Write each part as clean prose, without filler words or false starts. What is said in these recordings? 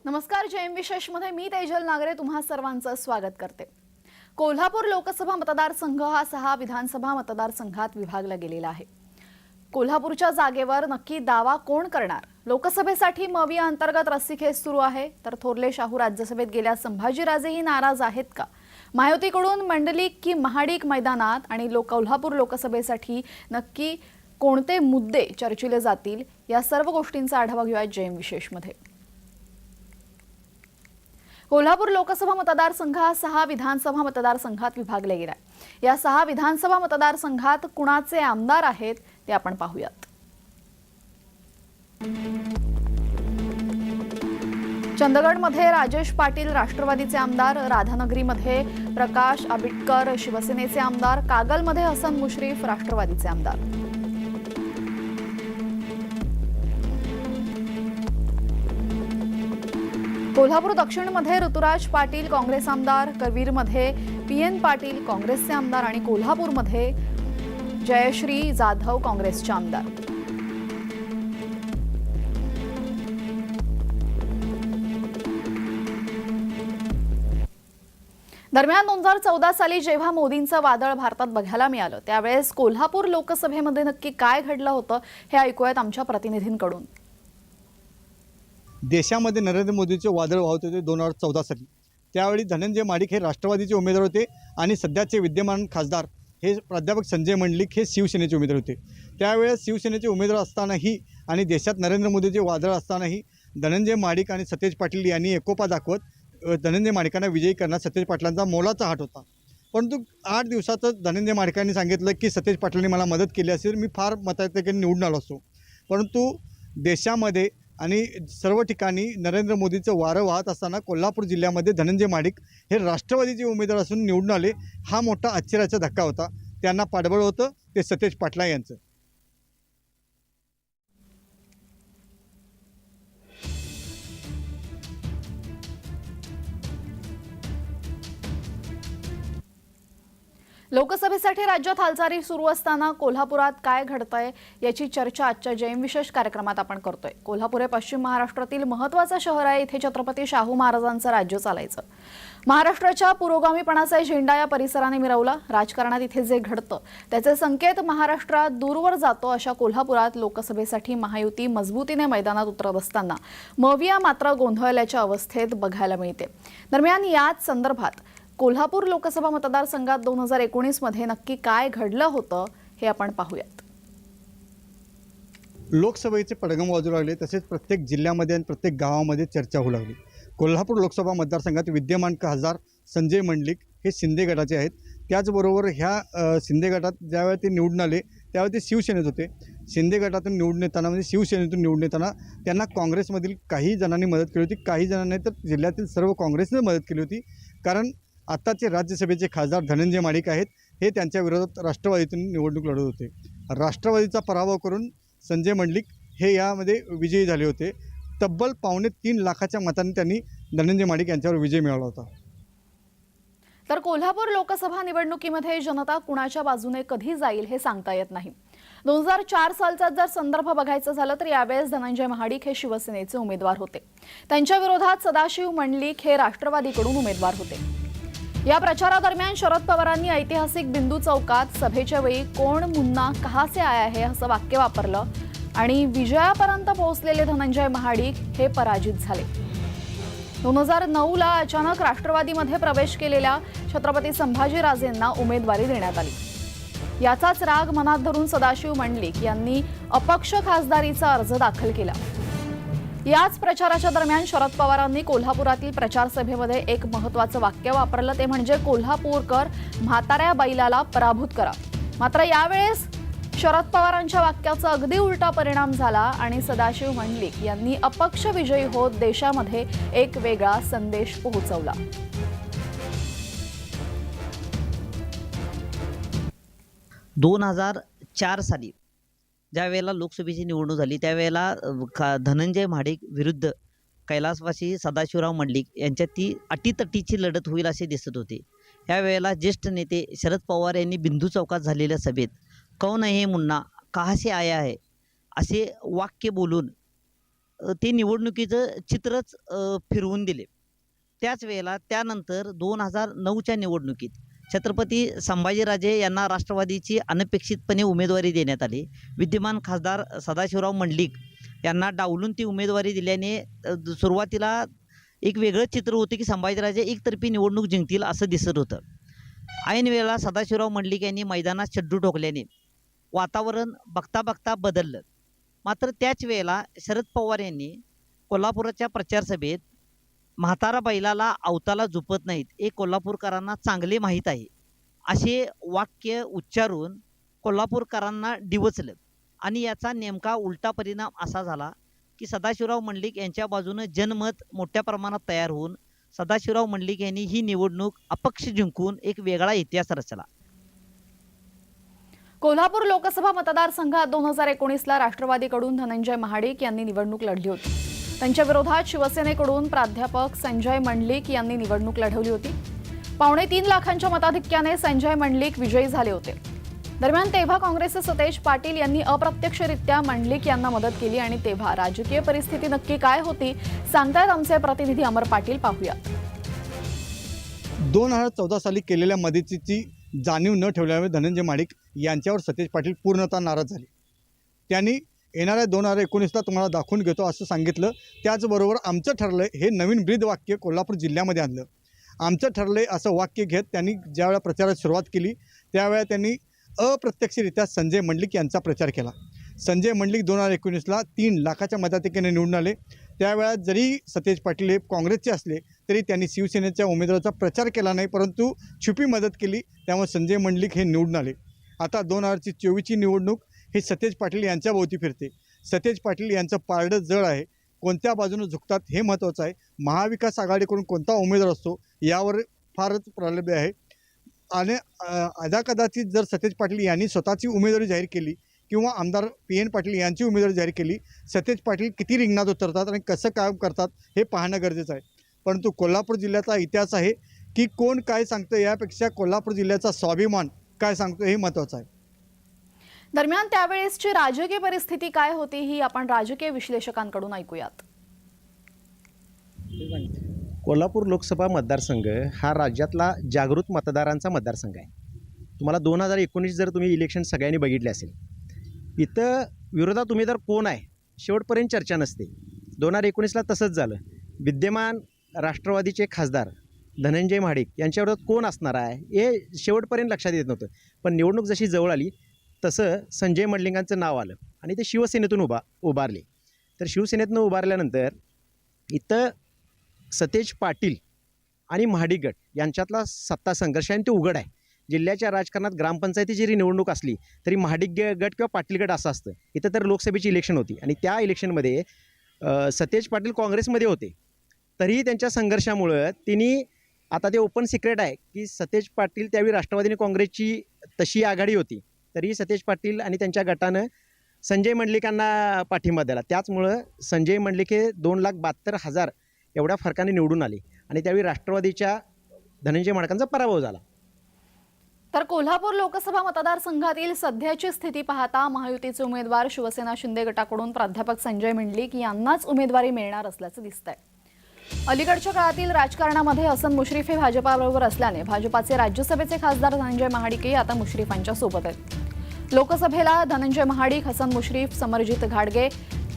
नमस्कार. जयम विशेषमध्ये मी तेजल नागरे तुम्हा सर्वांचं स्वागत करते. कोल्हापूर लोकसभा मतदारसंघ हा 6 विधानसभा मतदारसंघात विभागला गेलेला आहे. कोल्हापूरच्या जागेवर नक्की दावा कोण करणार? लोकसभेसाठी मविया अंतर्गत रस्सीखेच सुरू आहे, तर थोरले शाहू राज्यसभेत गेल्या संभाजीराजेही नाराज आहेत का? महायुतीकडून मंडलिक की महाडिक मैदानात आणि कोल्हापूर लोकसभेसाठी नक्की कोणते मुद्दे चर्चिले जातील, या सर्व गोष्टींचा आढावा घेऊया जयम विशेषमध्ये. कोल्हापूर लोकसभा मतदारसंघ हा 6 विधानसभा मतदारसंघात विभागला गेला आहे. या 6 विधानसभा मतदारसंघात कुणाचे आमदार आहेत ते आपण पाहूयात. चंदगडमध्ये राजेश पाटील राष्ट्रवादीचे आमदार, राधानगरीमध्ये प्रकाश आबिटकर शिवसेनेचे आमदार, कागलमध्ये हसन मुश्रीफ राष्ट्रवादीचे आमदार. कोल्हापूर दक्षिणमध्ये ऋतुराज पाटील काँग्रेस आमदार, करवीरमध्ये पीएन पाटील काँग्रेसचे आमदार आणि कोल्हापूरमध्ये जयश्री जाधव काँग्रेसचे आमदार. दरम्यान 2014 साली जेव्हा मोदींचं वादळ भारतात बघायला मिळालं, त्यावेळेस कोल्हापूर लोकसभेमध्ये नक्की काय घडलं होतं हे ऐकूयात आमच्या प्रतिनिधींकडून. देशामध्ये नरेंद्र मोदींचे वादळ वाहत होते 2014 साली. त्यावेळी धनंजय महाडिक हे राष्ट्रवादीचे उमेदवार होते आणि सध्याचे विद्यमान खासदार हे प्राध्यापक संजय मंडलिक हे शिवसेनेचे उमेदवार होते. त्यावेळेस शिवसेनेचे उमेदवार असतानाही आणि देशात नरेंद्र मोदीचे वादळ असतानाही धनंजय महाडिक आणि सतेज पाटील यांनी एकोपा दाखवत धनंजय महाडिकांना विजयी करण्यात सतेज पाटलांचा मोलाचा हात होता. परंतु 8 दिवसातच धनंजय महाडिकांनी सांगितलं की सतेज पाटलांनी मला मदत केली असेल, मी फार मताधिक्याने निवडून आलो असतो. परंतु देशामध्ये आणि सर्व ठिकाणी नरेंद्र मोदीचं वारं वाहत असताना कोल्हापूर जिल्ह्यामध्ये धनंजय महाडिक हे राष्ट्रवादीचे उमेदवार असून निवडून आले. हा मोठा आश्चर्याचा धक्का होता. त्यांना पाठबळ होतं ते सतेज पाटला यांचं. लोकसभेसाठी राज्यात हालचाली सुरू असताना कोल्हापुरात काय घडतंय याची चर्चा आजच्या जयम विशेष कार्यक्रमात आपण करतोय. कोल्हापूर हे पश्चिम महाराष्ट्रातील महत्त्वाचं शहर आहे. इथे छत्रपती शाहू महाराजांचं राज्य चालायचं. महाराष्ट्राच्या पुरोगामीपणाचा झेंडा या परिसराने मिरवला. राजकारणात इथे जे घडतं त्याचे संकेत महाराष्ट्रात दूरवर जातो. अशा कोल्हापुरात लोकसभेसाठी महायुती मजबूतीने मैदानात उतरत असताना मविया मात्र गोंधळल्याच्या अवस्थेत बघायला मिळते. दरम्यान याच संदर्भात कोल्हापूर लोकसभा मतदारसंघात 2019 मध्ये नक्की काय घडलं होतं हे आपण पाहूयात. लोकसभेचे पडघम वाजू लागले, तसेच प्रत्येक जिल्ह्यामध्ये आणि प्रत्येक गावामध्ये चर्चा होऊ लागली. कोल्हापूर लोकसभा मतदारसंघात विद्यमान खासदार संजय मंडलिक हे शिंदे गटाचे आहेत. त्याचबरोबर ह्या शिंदे गटात ज्यावेळी ते निवडून आले त्यावेळी ते शिवसेनेत होते. शिंदे गटातून निवडून येताना म्हणजे शिवसेनेतून निवडून येताना त्यांना काँग्रेसमधील काही जणांनी मदत केली होती, काही जणांनी तर जिल्ह्यातील सर्व काँग्रेसने मदत केली होती. कारण आत्ताचे राज्यसभेचे खासदार धनंजय महाडिक आहेत, हे त्यांच्या विरोधात राष्ट्रवादीतून निवडणूक लढत होते. राष्ट्रवादीचा पराभव करून संजय मंडलिक हे यामध्ये विजयी झाले होते. तब्बल 2.25 लाखाच्या मतांनी त्यांनी धनंजय महाडिक यांच्यावर विजय मिळवला होता. तर कोल्हापूर लोकसभा निवडणुकीमध्ये जनता कुणाच्या बाजूने कधी जाईल हे सांगता येत नाही. 2004 सालचा जर संदर्भ बघायचा झाला तर यावेळेस धनंजय महाडिक हे शिवसेनेचे उमेदवार होते. त्यांच्या विरोधात सदाशिव मंडलिक हे राष्ट्रवादीकडून उमेदवार होते. या प्रचारादरम्यान शरद पवारांनी ऐतिहासिक बिंदू चौकात सभेच्या वेळी कोण मुन्ना कहां से आया है असं वाक्य वापरलं आणि विजयापर्यंत पोहोचलेले धनंजय महाडिक हे पराजित झाले. 2009ला अचानक राष्ट्रवादीमध्ये प्रवेश केलेल्या छत्रपती संभाजीराजेंना उमेदवारी देण्यात आली. याचाच राग मनात धरून सदाशिव मंडलिक यांनी अपक्ष खासदारीचा अर्ज दाखल केला. याच प्रचाराच्या दरम्यान शरद पवारांनी कोल्हापुरातील प्रचार सभेमध्ये एक महत्त्वाचं वाक्य वापरलं, ते म्हणजे कोल्हापूरकर म्हाताऱ्या बैलाला पराभूत करा. मात्र यावेळेस शरद पवारांच्या वाक्याचा अगदी उलटा परिणाम झाला आणि सदाशिव मंडलिक यांनी अपक्ष विजयी होत देशामध्ये एक वेगळा संदेश पोहोचवला. 2004 साली ज्यावेळेला लोकसभेची निवडणूक झाली त्यावेळेला धनंजय महाडिक विरुद्ध कैलासवासी सदाशिवराव मंडलिक यांच्यात ती अटीतटीची लढत होईल असे दिसत होते. यावेळेला ज्येष्ठ नेते शरद पवार यांनी बिंदू चौकात झालेल्या सभेत कौन है मुन्ना कहाँ से आया है असे वाक्य बोलून ते निवडणुकीचं चित्रच फिरवून दिले. त्याच वेळेला त्यानंतर 2009च्या निवडणुकीत छत्रपती संभाजीराजे यांना राष्ट्रवादीची अनपेक्षितपणे उमेदवारी देण्यात आली. विद्यमान खासदार सदाशिवराव मंडलिक यांना डावलून ती उमेदवारी दिल्याने सुरुवातीला एक वेगळं चित्र होतं की संभाजीराजे एकतर्फी निवडणूक जिंकतील असं दिसत होतं. ऐन वेळेला सदाशिवराव मंडलिक यांनी मैदानात चड्डू ठोकल्याने वातावरण बघता बघता बदललं. मात्र त्याच वेळेला शरद पवार यांनी कोल्हापुराच्या प्रचारसभेत म्हातारा बैलाला अवताला झुपत नाहीत हे कोल्हापूरकरांना चांगले माहीत आहे असे वाक्य उच्चारून कोल्हापूरकरांना डिवचलं. आणि याचा नेमका उलटा परिणाम असा झाला की सदाशिवराव मंडलिक यांच्या बाजूनं जनमत मोठ्या प्रमाणात तयार होऊन सदाशिवराव मंडलिक यांनी ही निवडणूक अपक्ष जिंकून एक वेगळा इतिहास रचला. कोल्हापूर लोकसभा मतदारसंघात 2019ला राष्ट्रवादीकडून धनंजय महाडिक यांनी निवडणूक लढली होती. त्यांच्या विरोधात शिवसेनेकडून प्राध्यापक संजय मंडलिक यांनी निवडणूक लढवली होती. 3.25 लाखांच्या मताधिक्याने संजय मंडलिक विजयी झाले होते. दरम्यान तेव्हा काँग्रेसचे सतेज पाटील यांनी अप्रत्यक्षरित्या मंडलिक यांना मदत केली आणि तेव्हा राजकीय परिस्थिती नक्की काय होती सांगतायत आमचे प्रतिनिधी अमर पाटील. पाहूयात. 2014 साली केलेल्या मदतीची जाणीव न ठेवल्यामुळे धनंजय महाडिक यांच्यावर सतेज पाटील पूर्णतः नाराज झाले. त्यांनी येणाऱ्या 2019ला तुम्हाला दाखवून घेतो असं सांगितलं. त्याचबरोबर आमचं ठरलं हे नवीन ब्रीद वाक्य कोल्हापूर जिल्ह्यामध्ये आणलं. आमचं ठरलंय असं वाक्य घेत त्यांनी ज्यावेळेला प्रचारात सुरुवात केली त्यावेळेला त्यांनी अप्रत्यक्षरित्या संजय मंडलिक यांचा प्रचार केला. संजय मंडलिक 2019ला 3 लाखाच्या मताधिक्याने निवडून आले. त्यावेळेला जरी सतेज पाटील हे काँग्रेसचे असले तरी त्यांनी शिवसेनेच्या उमेदवाराचा प्रचार केला नाही, परंतु छुपी मदत केली. त्यामुळे संजय मंडलिक हे निवडून आले. आता 2024ची निवडणूक हे सतेज पाटील यांच्या भोवती फिरते. सतेज पाटील यांचं पारडं जड आहे. कोणत्या बाजूने झुकतात हे महत्त्वाचं आहे. महाविकास आघाडीकडून कोणता उमेदवार असतो यावर फारच प्रलंब आहे. आणि कदाचित जर सतेज पाटील यांनी स्वतःची उमेदवारी जाहीर केली किंवा आमदार PN पाटील यांची उमेदवारी जाहीर केली, सतेज पाटील किती रिंगणात उतरतात आणि कसं काम करतात हे पाहणं गरजेचं आहे. परंतु कोल्हापूर जिल्ह्याचा इतिहास आहे की कोण काय सांगतं यापेक्षा कोल्हापूर जिल्ह्याचा स्वाभिमान काय सांगतो हे महत्त्वाचं आहे. दरम्यान त्यावेळेसची राजकीय परिस्थिती काय होती ही आपण राजकीय विश्लेषकांकडून ऐकूयात. कोल्हापूर लोकसभा मतदारसंघ हा राज्यातला जागृत मतदारांचा मतदारसंघ आहे. तुम्हाला 2019 जर तुम्ही इलेक्शन सगळ्यांनी बघितले असेल, इथं विरोधात उमेदवार कोण आहे शेवटपर्यंत चर्चा नसते. 2019ला तसंच झालं. विद्यमान राष्ट्रवादीचे खासदार धनंजय महाडिक यांच्याविरोधात कोण असणार आहे हे शेवटपर्यंत लक्षात येत नव्हतं. पण निवडणूक जशी जवळ आली तसं संजय मंडलिकांचं नाव आलं आणि ते शिवसेनेतून उभारले. तर शिवसेनेतून उभारल्यानंतर इथं सतेज पाटील आणि महाडिक गट यांच्यातला सत्ता संघर्ष आणि ते उघड आहे. जिल्ह्याच्या राजकारणात ग्रामपंचायतीची जरी निवडणूक असली तरी महाडिक गट किंवा पाटील गट असं असतं. इथं तर लोकसभेची इलेक्शन होती आणि त्या इलेक्शनमध्ये सतेज पाटील काँग्रेसमध्ये होते. तरीही त्यांच्या संघर्षामुळं तिने आता ते ओपन सिक्रेट आहे की सतेज पाटील त्यावेळी राष्ट्रवादी आणि काँग्रेसची तशी आघाडी होती, तरीही सतेज पाटील आणि त्यांच्या गटानं संजय मंडलिकांना पाठिंबा दिला. त्याचमुळं संजय मंडलिक हे 2,72,000 एवढ्या फरकाने निवडून आले आणि त्यावेळी राष्ट्रवादीच्या धनंजय महाडिकांचा पराभव झाला. तर कोल्हापूर लोकसभा मतदारसंघातील सध्याची स्थिती पाहता महायुतीचे उमेदवार शिवसेना शिंदे गटाकडून प्राध्यापक संजय मंडलिक यांनाच उमेदवारी मिळणार असल्याचं दिसतंय. अलीकडच्या काळातील राजकारणामध्ये हसन मुश्रीफ हे भाजपाबरोबर असल्याने भाजपाचे राज्यसभेचे खासदार धनंजय महाडिकही आता मुश्रीफांच्या सोबत आहेत. लोकसभेला धनंजय महाडिक, हसन मुश्रीफ, समरजित घाडगे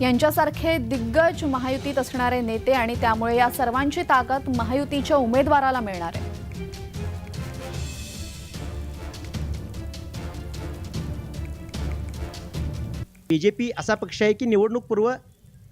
यांच्यासारखे दिग्गज महायुतीत असणारे नेते आणि त्यामुळे या सर्वांची ताकद महायुतीच्या उमेदवाराला मिळणार आहे. BJP असा पक्ष आहे की निवडणूकपूर्व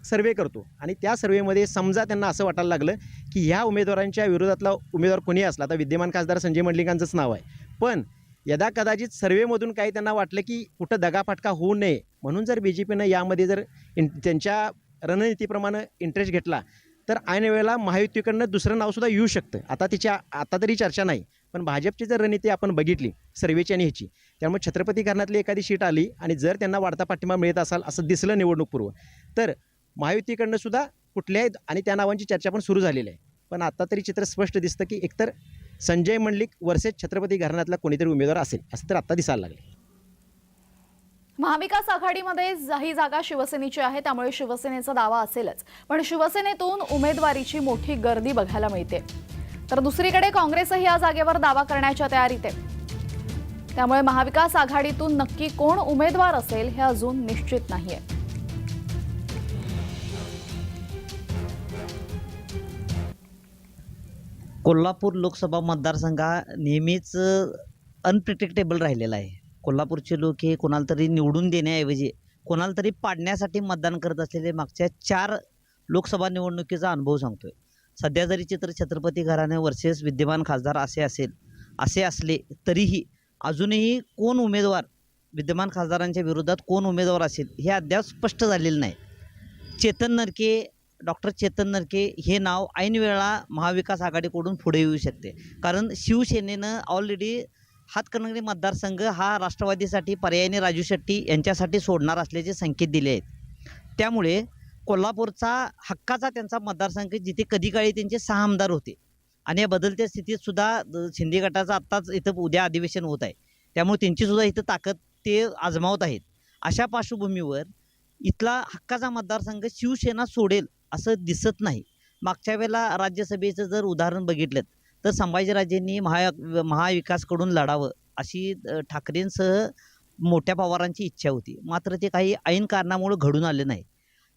सर्वे करतो आणि त्या सर्वेमध्ये समजा त्यांना असं वाटायला लागलं की ह्या उमेदवारांच्या विरोधातला उमेदवार कोणी असला, आता विद्यमान खासदार संजय मंडलिकांचंच नाव आहे, पण यदा कदाचित सर्वेमधून काही त्यांना वाटलं की कुठं दगाफटका होऊ नये म्हणून जर BJPनं यामध्ये जर त्यांच्या रणनीतीप्रमाणे इंटरेस्ट घेतला तर ऐन वेळेला महायुतीकडनं दुसरं नावसुद्धा येऊ शकतं. आता तरी चर्चा नाही, पण भाजपची जर रणनीती आपण बघितली सर्वेची आणि ह्याची, त्यामुळे छत्रपती घराण्यातली एखादी सीट आली आणि जर त्यांना वाढता पाठिंबा मिळत असाल असं दिसलं निवडणूकपूर्व तर महायुतीकडनं सुद्धा कुठल्याही आणि त्या नावांची चर्चा पण सुरू झालेली आहे. पण आता तरी चित्र स्पष्ट दिसतं की एकतर संजय मंडलिक वर्सेस छत्रपती घराण्यातला कोणीतरी उमेदवार असेल असं तर आता दिसायला लागले. महाविकास आघाडीमध्ये ही जागा शिवसेनेची आहे, त्यामुळे शिवसेनेचा दावा असेलच. पण शिवसेनेतून उमेदवारीची मोठी गर्दी बघायला मिळते. तर दुसरीकडे काँग्रेसही या जागेवर दावा करण्याच्या तयारीत आहे. त्यामुळे महाविकास आघाडीतून नक्की कोण उमेदवार असेल हे अजून निश्चित नाहीये. कोल्हापूर लोकसभा मतदारसंघ हा नेहमीच अनप्रिडिक्टेबल राहिलेला आहे. कोल्हापूरचे लोक हे कोणाला तरी निवडून देण्याऐवजी कोणाला तरी पाडण्यासाठी मतदान करत असलेले मागच्या 4 लोकसभा निवडणुकीचा अनुभव सांगतोय. सध्या जरी चित्र छत्रपती घराणे वर्सेस विद्यमान खासदार असे असले तरीही अजूनही कोण उमेदवार विद्यमान खासदारांच्या विरोधात कोण उमेदवार असेल हे अद्याप स्पष्ट झालेलं नाही. डॉक्टर चेतन नरके हे नाव ऐन वेळा महाविकास आघाडीकडून पुढे येऊ शकते. कारण शिवसेनेनं ऑलरेडी हातकणंगले मतदारसंघ हा राष्ट्रवादीसाठी पर्यायाने राजू शेट्टी यांच्यासाठी सोडणार असल्याचे संकेत दिले आहेत. त्यामुळे कोल्हापूरचा हक्काचा त्यांचा मतदारसंघ जिथे कधी काळी त्यांचे 6 आमदार होते आणि या बदलत्या स्थितीत सुद्धा शिंदे गटाचं आत्ताच इथं उद्या अधिवेशन होत आहे. त्यामुळे त्यांची सुद्धा इथं ताकद ते आजमावत आहेत. अशा पार्श्वभूमीवर इथला हक्काचा मतदारसंघ शिवसेना सोडेल असं दिसत नाही. मागच्या वेळेला राज्यसभेचं जर उदाहरण बघितलं तर संभाजीराजेंनी महाविकासकडून लढावं अशी ठाकरेंसह मोठ्या पवारांची इच्छा होती. मात्र ते काही ऐन कारणामुळे घडून आले नाही.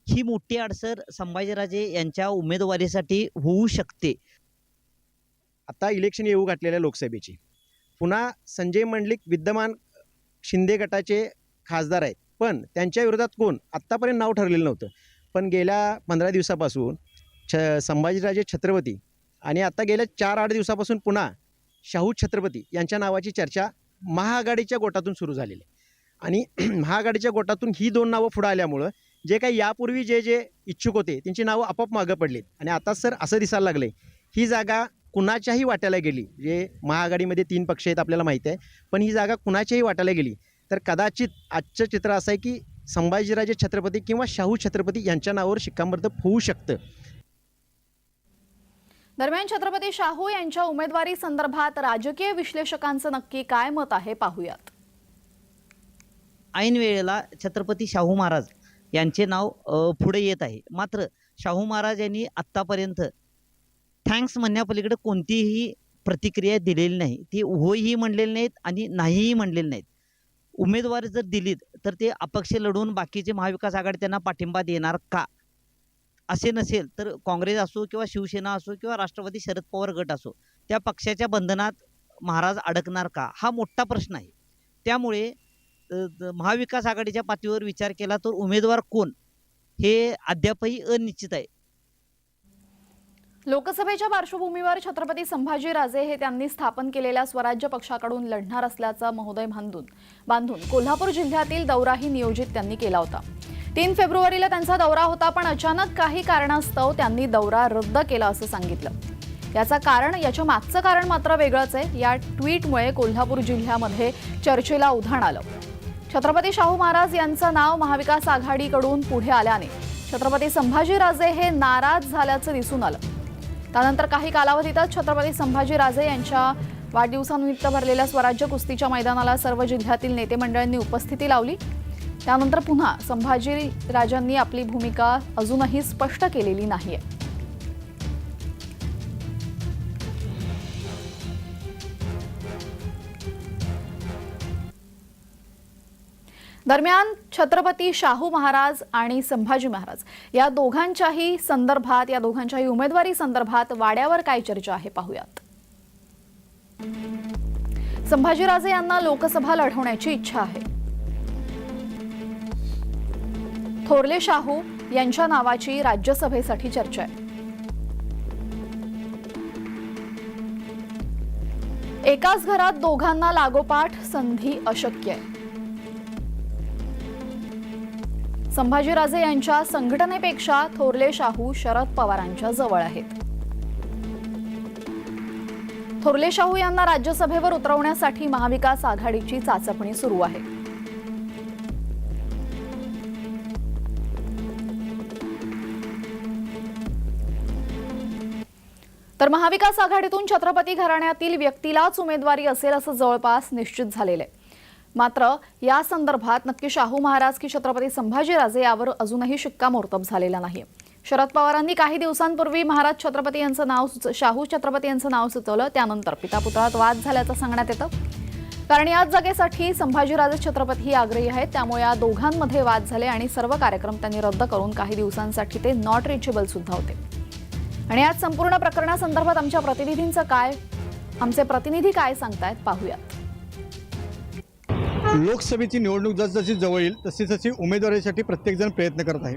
ही मोठी अडसर संभाजीराजे यांच्या उमेदवारीसाठी होऊ शकते. आता इलेक्शन येऊ घातलेल्या लोकसभेची पुन्हा संजय मंडलिक विद्यमान शिंदे गटाचे खासदार आहेत. पण त्यांच्या विरोधात कोण आत्तापर्यंत नाव ठरलेलं नव्हतं. पण गेल्या 15 दिवसापासून संभाजीराजे छत्रपती आणि आता गेल्या 4-8 दिवसापासून पुन्हा शाहू छत्रपती यांच्या नावाची चर्चा महाआघाडीच्या गोटातून सुरू झालेली आहे. आणि महाआघाडीच्या गोटातून ही 2 नावं पुढं आल्यामुळं जे काही यापूर्वी जे इच्छुक होते त्यांची नावं आपोआप मागं पडलीत. आणि आता सर असं दिसायला लागलं ही जागा कुणाच्याही वाट्याला गेली. जे महाआघाडीमध्ये 3 पक्ष आहेत आपल्याला माहिती आहे. पण ही जागा कुणाच्याही वाट्याला गेली तर कदाचित आजचं चित्र असं आहे की संभाजीराजे छत्रपती किंवा शाहू छत्रपती यांच्या नावावर शिक्कामोर्तब होऊ शकतं. दरम्यान छत्रपती शाहू यांच्या उमेदवारी संदर्भात राजकीय विश्लेषकांचं नक्की काय मत आहे पाहूयात. ऐन वेळेला छत्रपती शाहू महाराज यांचे नाव पुढे येत आहे. मात्र शाहू महाराज यांनी आत्तापर्यंत थँक्स म्हणण्यापलीकडे कोणतीही प्रतिक्रिया दिलेली नाही. ती होही म्हणलेली नाहीत आणि नाहीही म्हणलेली नाहीत. उमेदवारी जर दिलीत तर ते अपक्ष लढून बाकीचे महाविकास आघाडी त्यांना पाठिंबा देणार का? असे नसेल तर काँग्रेस असो किंवा शिवसेना असो किंवा राष्ट्रवादी शरद पवार गट असो त्या पक्षाच्या बंधनात महाराज अडकणार का? हा मोठा प्रश्न आहे. त्यामुळे महाविकास आघाडीच्या पातळीवर विचार केला तर उमेदवार कोण हे अद्यापही अनिश्चित आहे. लोकसभेच्या पार्श्वभूमीवर छत्रपती संभाजीराजे हे त्यांनी स्थापन केलेल्या स्वराज्य पक्षाकडून लढणार असल्याचा महोदय बांधून कोल्हापूर जिल्ह्यातील दौराही नियोजित त्यांनी केला होता. 3 फेब्रुवारीला त्यांचा दौरा होता, पण अचानक काही कारणास्तव त्यांनी दौरा रद्द केला असं सांगितलं. याच्या मागचं कारण मात्र वेगळंच आहे. या ट्विटमुळे कोल्हापूर जिल्ह्यामध्ये चर्चेला उधाण आलं. छत्रपती शाहू महाराज यांचं नाव महाविकास आघाडीकडून पुढे आल्याने छत्रपती संभाजीराजे हे नाराज झाल्याचं दिसून आलं. त्यानंतर काही कालावधीतच छत्रपती संभाजीराजे यांच्या वाढदिवसानिमित्त भरलेल्या स्वराज्य कुस्तीच्या मैदानाला सर्व जिल्ह्यातील नेते मंडळींनी उपस्थिती लावली. त्यानंतर पुन्हा संभाजीराजांनी आपली भूमिका अजूनही स्पष्ट केलेली नाहीये. दरम्यान छत्रपती शाहू महाराज आणि संभाजी महाराज या दोघांच्याही उमेदवारी संदर्भात वाड्यावर काय चर्चा आहे पाहूयात. संभाजीराजे यांना लोकसभा लढवण्याची इच्छा आहे. थोरले शाहू यांच्या नावाची राज्यसभेसाठी चर्चा आहे. एकाच घरात दोघांना लागोपाठ संधी अशक्य आहे. संभाजीराजे यांच्या संघटनेपेक्षा थोरले शाहू शरद पवारांच्या जवळ आहेत. थोरले शाहू यांना राज्यसभेवर उतरवण्यासाठी महाविकास आघाडीची चाचपणी सुरू आहे. तर महाविकास आघाडीतून छत्रपती घराण्यातील व्यक्तीलाच उमेदवारी असेल असं जवळपास निश्चित झालेलं आहे. मात्र या संदर्भात नक्की शाहू महाराज की छत्रपती संभाजीराजे यावर अजूनही शिक्कामोर्तब झालेला नाही. शरद पवारांनी काही दिवसांपूर्वी महाराज छत्रपती यांचं नाव शाहू छत्रपती यांचं नाव सुचवलं. त्यानंतर पितापुत्रात वाद झाल्याचं सांगण्यात येतं. कारण याच जागेसाठी संभाजीराजे छत्रपती ही आग्रही आहेत. त्यामुळे या दोघांमध्ये वाद झाले आणि सर्व कार्यक्रम त्यांनी रद्द करून काही दिवसांसाठी ते नॉट रिचेबल सुद्धा होते. आणि आज संपूर्ण प्रकरणासंदर्भात आमचे प्रतिनिधी काय सांगतायत पाहूयात. लोकसभेची निवडणूक जसजशी जवळ येईल तशी उमेदवारीसाठी प्रत्येकजण प्रयत्न करत आहे.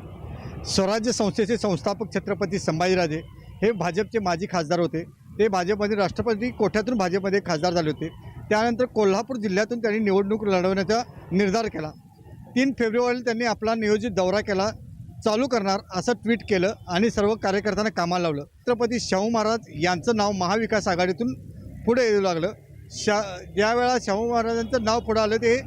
स्वराज्य संस्थेचे संस्थापक छत्रपती संभाजीराजे हे भाजपचे माजी खासदार होते. ते भाजपमध्ये राष्ट्रपती कोठ्यातून भाजपमध्ये खासदार झाले होते. त्यानंतर कोल्हापूर जिल्ह्यातून त्यांनी निवडणूक लढवण्याचा निर्धार केला. 3 फेब्रुवारीला त्यांनी आपला नियोजित दौरा केला, चालू करणार असं ट्विट केलं आणि सर्व कार्यकर्त्यांना कामाला लावलं. छत्रपती शाहू महाराज यांचं नाव महाविकास आघाडीतून पुढे येऊ लागलं. ज्यावेळा शाहू महाराजांचं नाव पुढं आलं ते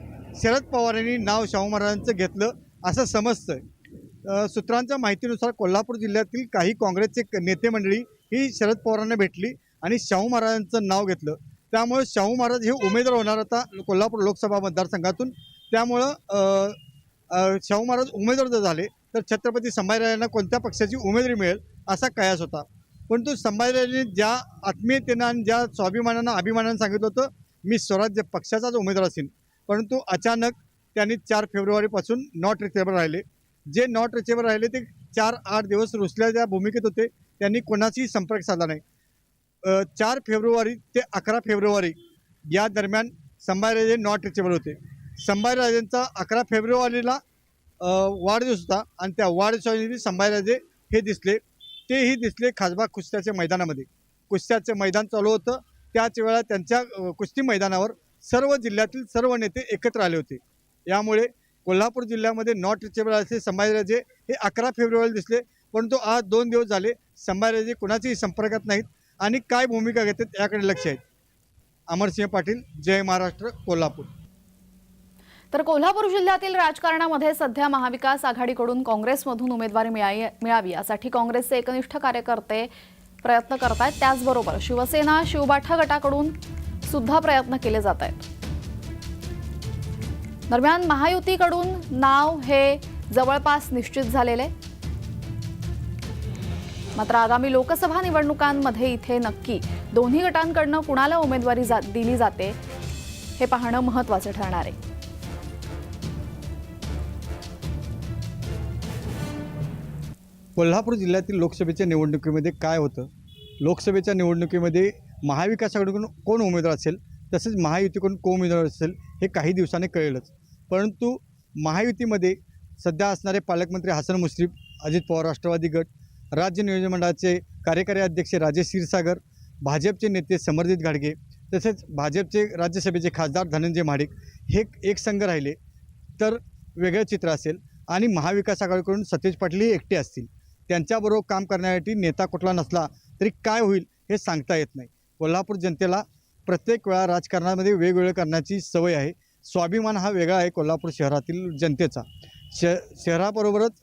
शरद पवारांनी नाव शाहू महाराजांचं घेतलं असं समजतं. सूत्रांच्या माहितीनुसार कोल्हापूर जिल्ह्यातील काही काँग्रेसचे नेते मंडळी ही शरद पवारांना भेटली आणि शाहू महाराजांचं नाव घेतलं. त्यामुळे शाहू महाराज हे उमेदवार होणार आता कोल्हापूर लोकसभा मतदारसंघातून. त्यामुळं शाहू महाराज उमेदवार जर झाले तर छत्रपती संभाजीराजांना कोणत्या पक्षाची उमेदवारी मिळेल असा कयास होता. परंतु संभाजीराजांनी ज्या आत्मीयतेनं आणि ज्या स्वाभिमानानं अभिमानानं सांगितलं होतं मी स्वराज्य पक्षाचाच उमेदवार असेल, परंतु अचानक त्यांनी 4 फेब्रुवारीपासून नॉट रिचेबल राहिले. जे नॉट रिचेबल राहिले ते 4-8 दिवस रुसल्याच्या भूमिकेत होते. त्यांनी कोणाचाही संपर्क साधला नाही. 4 फेब्रुवारी ते 11 फेब्रुवारी या दरम्यान संभाजीराजे नॉट रिचेबल होते. संभाजीराजांचा 11 फेब्रुवारीला वाढदिवस होता आणि त्या वाढदिवसानिमित्त संभाजीराजे हे दिसले. तेही दिसले खासबाग कुस्त्याच्या मैदानामध्ये. कुस्त्याचं मैदान चालू होतं. त्याच वेळा त्यांच्या कुस्ती मैदानावर सर्व जिल्ह्यातील सर्व नेते एकत्र आले होते. यामुळे कोल्हापूर जिल्ह्यामध्ये नॉट रिचेबल असे संभाजीराजे हे 11 फेब्रुवारीला दिसले. परंतु आज 2 दिवस झाले संभाजीराजे कुणाच्याही संपर्कात नाहीत आणि काय भूमिका घेतात याकडे लक्ष आहे. अमरसिंह पाटील, जय महाराष्ट्र, कोल्हापूर. तर कोल्हापूर जिल्ह्यातील राजकारणामध्ये सध्या महाविकास आघाडीकडून काँग्रेसमधून उमेदवारी मिळावी यासाठी काँग्रेसचे एकनिष्ठ कार्यकर्ते प्रयत्न करत आहेत. त्याचबरोबर शिवसेना शिवबाठा गटाकडून सुद्धा प्रयत्न केले जात आहेत. दरम्यान महायुतीकडून नाव हे जवळपास निश्चित झालेले. मात्र आगामी लोकसभा निवडणुकांमध्ये इथे नक्की दोन्ही गटांकडून कुणाला उमेदवारी दिली जाते हे पाहणं महत्त्वाचं ठरणार आहे. कोल्हापूर जिल्ह्यातील लोकसभेच्या निवडणुकीमध्ये काय होतं, लोकसभेच्या निवडणुकीमध्ये महाविकास आघाडीकडून कोण उमेदवार असेल तसेच महायुतीकडून कोण उमेदवार असेल हे काही दिवसांनी कळेलच. परंतु महायुतीमध्ये सध्या असणारे पालकमंत्री हसन मुश्रीफ, अजित पवार राष्ट्रवादी गट, राज्य नियोजन मंडळाचे कार्यकारी अध्यक्ष राजेश क्षीरसागर, भाजपचे नेते समरजित घाडगे तसेच भाजपचे राज्यसभेचे खासदार धनंजय महाडिक हे एक संघ राहिले तर वेगळं चित्र असेल. आणि महाविकास आघाडीकडून सतेज पाटीलही एकटे असतील. त्यांच्याबरोबर काम करण्यासाठी नेता कुठला नसला तरी काय होईल हे सांगता येत नाही. कोल्हापूर जनतेला प्रत्येक वेळा राजकारणामध्ये वेगवेगळं करण्याची सवय आहे. स्वाभिमान हा वेगळा आहे कोल्हापूर शहरातील जनतेचा. शहराबरोबरच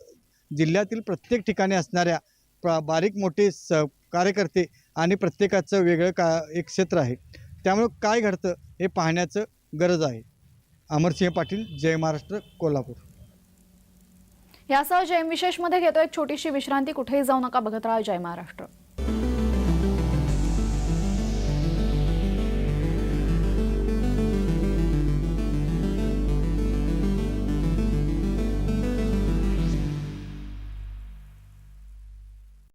जिल्ह्यातील प्रत्येक ठिकाणी असणाऱ्या बारीक मोठे कार्यकर्ते आणि प्रत्येकाचं वेगळं एक क्षेत्र आहे. त्यामुळे काय घडतं हे पाहण्याचं गरज आहे. अमरसिंह पाटील, जय महाराष्ट्र, कोल्हापूर. यासह जयम विशेषमध्ये घेतो एक छोटीशी विश्रांती. कुठेही जाऊ नका, बघत राहा जय महाराष्ट्र.